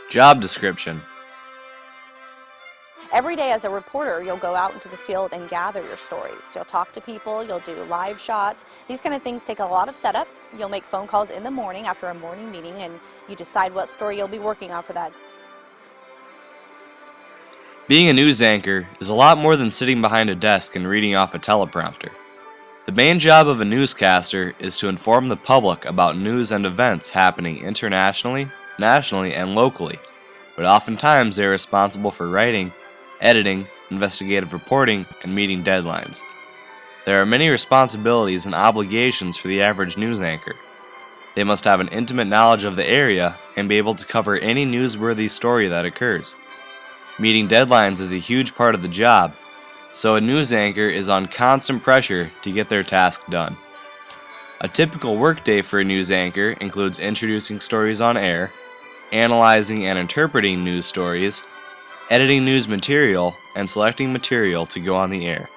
Job description. Every day as a reporter, you'll go out into the field and gather your stories. You'll talk to people, you'll do live shots. These kind of things take a lot of setup. You'll make phone calls in the morning after a morning meeting, and you decide what story you'll be working on for that. Being a news anchor is a lot more than sitting behind a desk and reading off a teleprompter. The main job of a newscaster is to inform the public about news and events happening internationally, nationally, and locally, but oftentimes they are responsible for writing, editing, investigative reporting, and meeting deadlines. There are many responsibilities and obligations for the average news anchor. They must have an intimate knowledge of the area and be able to cover any newsworthy story that occurs. Meeting deadlines is a huge part of the job, so a news anchor is on constant pressure to get their task done. A typical workday for a news anchor includes introducing stories on air, analyzing and interpreting news stories, editing news material, and selecting material to go on the air.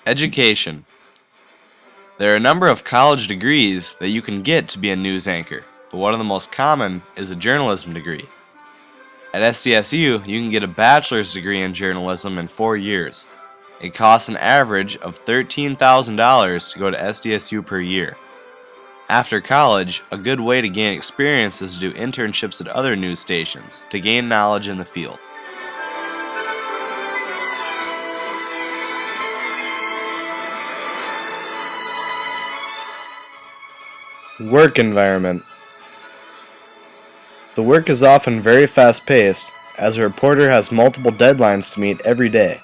Education. There are a number of college degrees that you can get to be a news anchor, but one of the most common is a journalism degree. At SDSU, you can get a bachelor's degree in journalism in 4 years. It costs an average of $13,000 to go to SDSU per year. After college, a good way to gain experience is to do internships at other news stations to gain knowledge in the field. Work environment. The work is often very fast-paced, as a reporter has multiple deadlines to meet every day.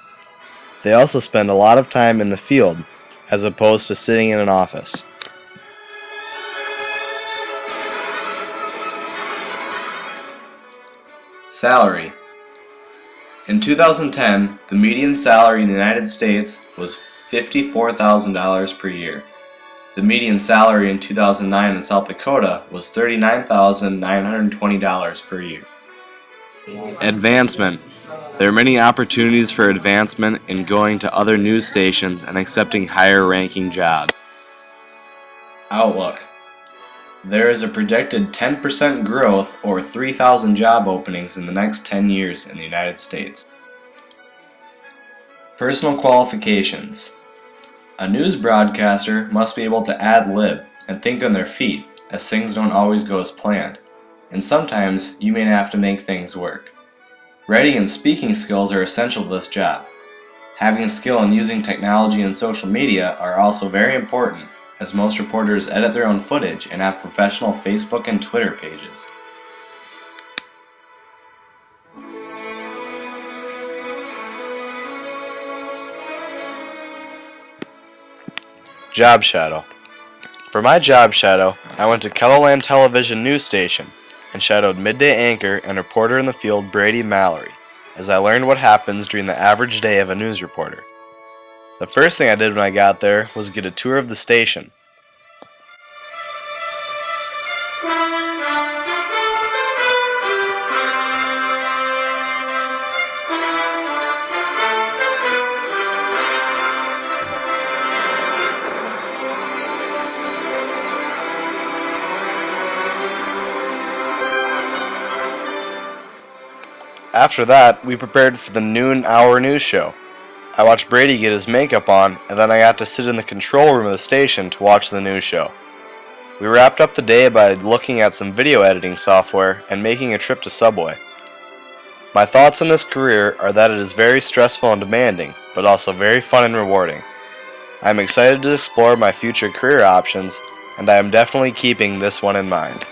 They also spend a lot of time in the field, as opposed to sitting in an office. Salary. In 2010, the median salary in the United States was $54,000 per year. The median salary in 2009 in South Dakota was $39,920 per year. Advancement. There are many opportunities for advancement in going to other news stations and accepting higher ranking jobs. Outlook. There is a projected 10% growth or 3,000 job openings in the next 10 years in the United States. Personal qualifications. A news broadcaster must be able to ad-lib and think on their feet, as things don't always go as planned, and sometimes you may have to make things work. Writing and speaking skills are essential to this job. Having a skill in using technology and social media are also very important, as most reporters edit their own footage and have professional Facebook and Twitter pages. Job shadow. For my job shadow, I went to KELO television news station and shadowed midday anchor and reporter in the field Brady Mallory, as I learned what happens during the average day of a news reporter. The first thing I did when I got there was get a tour of the station. After that, we prepared for the noon-hour news show. I watched Brady get his makeup on, and then I got to sit in the control room of the station to watch the news show. We wrapped up the day by looking at some video editing software and making a trip to Subway. My thoughts on this career are that it is very stressful and demanding, but also very fun and rewarding. I am excited to explore my future career options, and I am definitely keeping this one in mind.